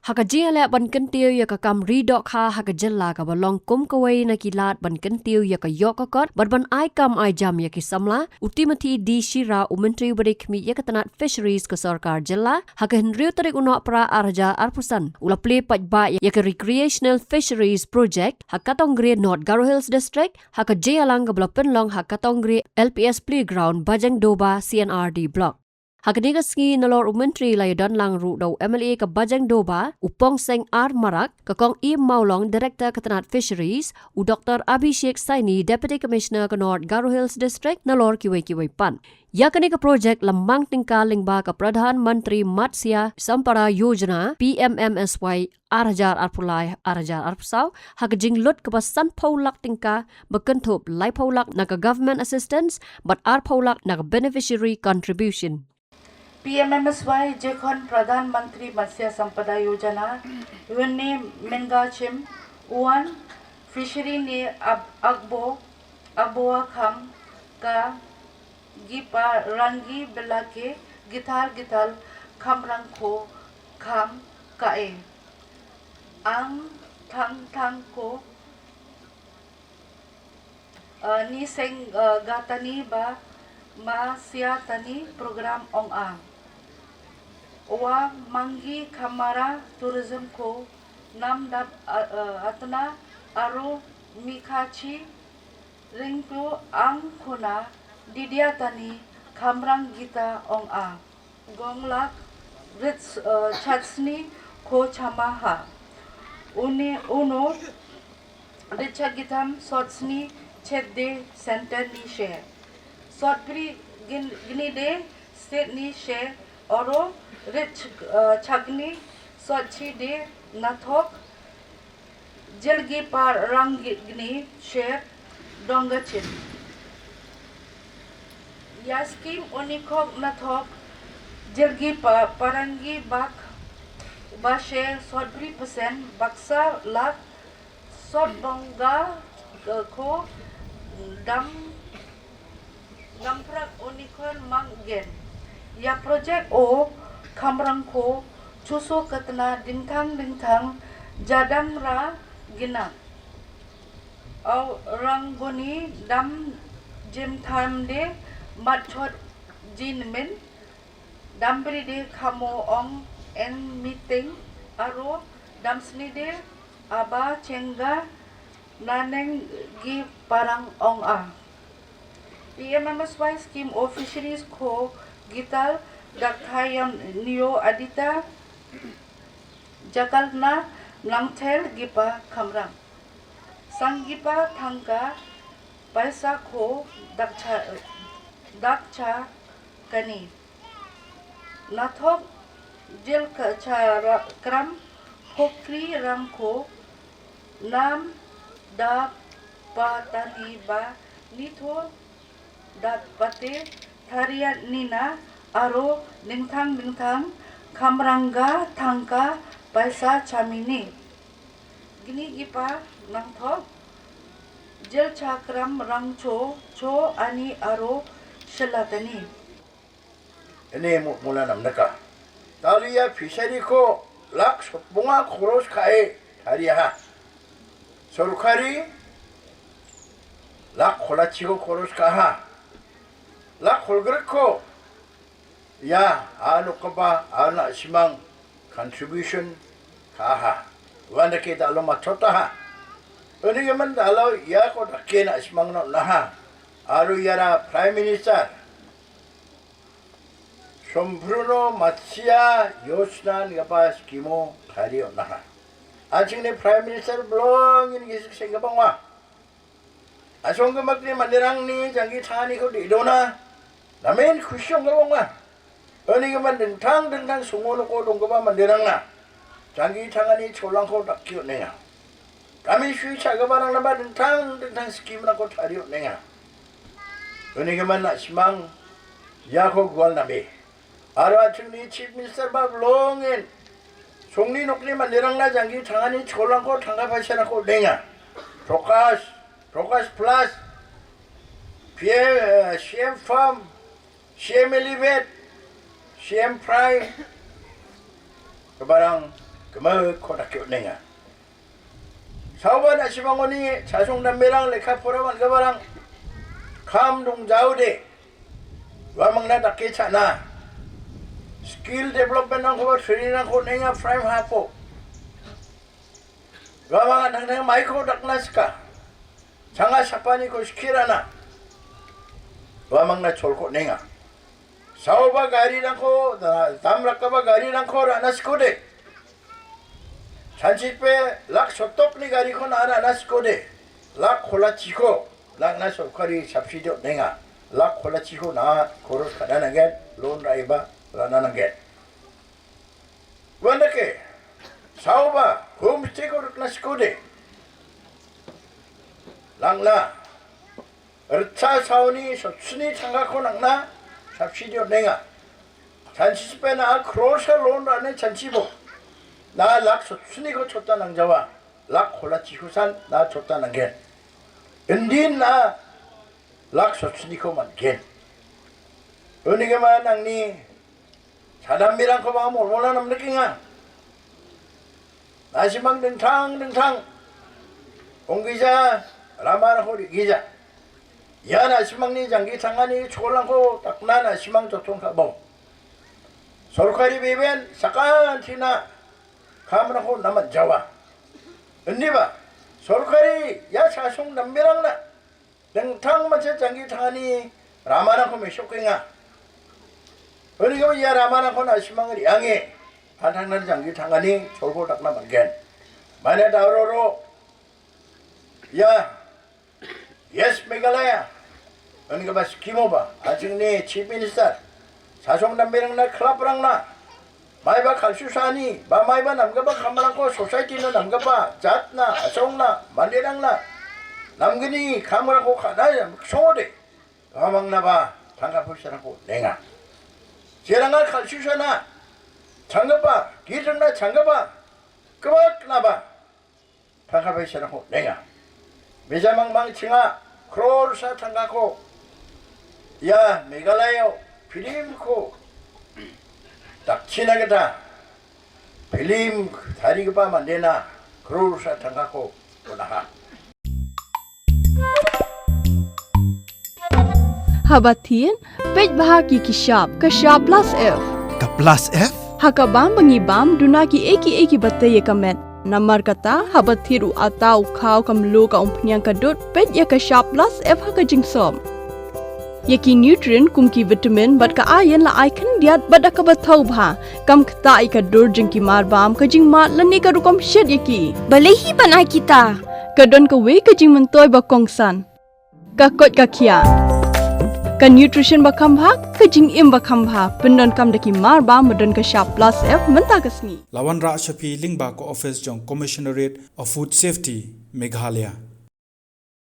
Hakajia le ban Kyntiew ya ka kam ri Dohkha hakajella ka balong kum kawai na kilat ban Kyntiew ya ka yok kot ban ai kam ai jam ya ki samla ultimati di shira Myntri barik mi ya katanat fisheries ka sarkar jella hakahin riu tarik uno pra arja arpusan ulaple pajba ya ka recreational fisheries project hakatongre North Garo Hills district hakajia lang ka blopen long hakatongre LPS playground bajang doba CNRD block Hakaniga ski nalor Myntri laydan lang ru daw MLA ka Bajang Doba upong seng ar marak kakong I Maulong Director Katanat Fisheries u Dr. Abhishek Saini Deputy Commissioner ka North Garo Hills District nalor kiway pan. Ya kaniga project lamang tingkaling ba ka Pradhan Mantri Matsya Sampara Yojana PMMSY Arajar Arpulai Arajar Arpsaw hakajing lut ka pasan paulak tingka bekentup lai paulak na ka government assistance but ar paulak na ka beneficiary contribution. PMMSY जेखन प्रधानमंत्री मत्स्य संपदा योजना उने मेंगाचिम उन फिशरी ने अगबोआ खम का गिपा रंगी बिला के गिथाल खम रंग को खम काए आंग थंग को ni seng gatani ba ma siatani program ong a Owa manggi kamara tourism ko nam dab atna aro mikachi ringto ang khuna didia tani khamrang gita ong a gonglak rits chatsni ko chamaha uno richa gitam sotsni chedde center ni share sotpri gini de state ni share oro rich chagni sochi de nathok jelgi par rangni share dongachin ya scheme onikok nathok jelgi parangi bak ba share 3% baksa lak sot donga ko dam prak onikon manggen ya project o kamrang ko chuso katna dingthang jadam ra gina au rangoni dam jim tham de matchot jin men dambri de khamo ong en meeting aro damsni de aba chenga naneng gi parang ong a PMMSY scheme of fisheries ko gital dakhayam niyo adita jakalna langthel gipa khamrang sangipa thangka paisa ko dakcha kani nathok jil cha kram hokri ramko nam da patani ba nitho dat pate thariat nina aro ningthang khamranga thangka paisa chamini gini gipa nangthok jel chakram rangcho cho ani aro shelatani ini mula namnaka talia fishery ko lak bunga khoros khae thariya sorkari lak kholachigo khoros kaha lak kholgreko ya anu kaba ana simang contribution kaha wanda ke dalo machota ha oni yaman dalo ya ko dakena simang no naha aru yara prime minister Sombruno matsya yosna ngapa skimo khario naha ajing prime minister blong ini gisik singapangwa asong magni mandirang ni jangi thani ko di dona namen khusyong galongwa oni gaman dentang sungono ko dongba mandirang na jangi thangani cholang ko dakyo nenga kami shui chaga barang na ba dentang skim na ko thario nenga oni gaman na simang ya ko gwal na be aro achuni chief minister ba blongin 송리 녹리 만들랑 나 장기 장안이 초랑 거 장가 파시나 거 nenga Dohkha plus CM farm CM elevate CM Plie kebarang 그만 코닥교 내가 사오반 아시방원이 자송남매랑 레카포라만 가바랑 감동자우대 와망나 닥게 차나 스킬 데벨롭먼트 거 트레이닝 거 내가 프라임 하포 와망아 당당 마이크로 닥나스까 장아 샤파니 거 스킬하나 와망나 졸고 내가 사오바 가리랑 거 담락가바 가리랑 거 라나스코데 잔치페 락 소떡니 가리코 나나스코데 락 콜라치코 락 나소카리 잡시죠 내가 락 콜라치코 나 고로 가나나게 론 라이바 라나나게 원다케 사오바 홈스테이코 나스코데 락나 르차 사오니 소춘이 창가코 락나 잡시죠 내가 잔치페 나 크로샤 론 라네 잔치보 나 락소 순이고 쳤다 낭자와 락 콜라치후산 나 쳤다 낭겐 은딘 나 락소 순이고만 겐 은이게만 낭니 사담미랑 거봐 몰몰라 남느끼가 나시방 등탕 옹기자 라마나 호리 기자 야 나시방니 장기 장안이 초랑고 딱나 나시방 조통가봉 솔카리 비벤 사간 티나 카메라고 남은 자와 언니봐 솔카리 야 자송 남매랑나 등탕 마치 장기 장안이 라마나고 메쇼킹아 그리고 야 라마나고 나시망을 양해 반탕난 장기 장안이 졸고 닥나 만겐 만에 다우로로 야 예스 메갈라야 언니가 봐 스키모바 아직 네 치피니스타 자송 남매랑나 클라프랑나 마이바 칼수사니 마이바 남가바 카마랑코 소사이티는 남가바 잣나 아송나 만리랑나 남근이 카마랑코 카나야 송어대 가망나바 장가불사라고 내가 제랑아 칼수사나 장가바 기정나 장가바 그만나바 장가불사라고 내가 메자망망칭아 크로르사 장가코 야 메갈라요 필림코 딱 친하게다 필름 다리가 빠만 내나 그로사 당갖고 보나하 Habatin page bahagi kishap kashap plus f Ka plus F? hakabam bangibam dunaki eki batay kamet namar kata habathiru atau khau kamlu ka umpnyang kadut page ya kashap plus f hakajingsom yaki nutrient kumki vitamin bat ka ayan la icon diat bada ka bathau bha kam khta ka dur jingki marbam ka jingma lani ka rukom shed yaki balehi banai kita kadon ka we ka jing mentoy ba kongsan ka kot ka khia ka nutrition ba khambha ka jing im ba khambha pendon kam daki marba modon ka sharp plus f menta kasni Lawan Ra Shafi Lingba Ko Office Jong Commissionerate of Food Safety Meghalaya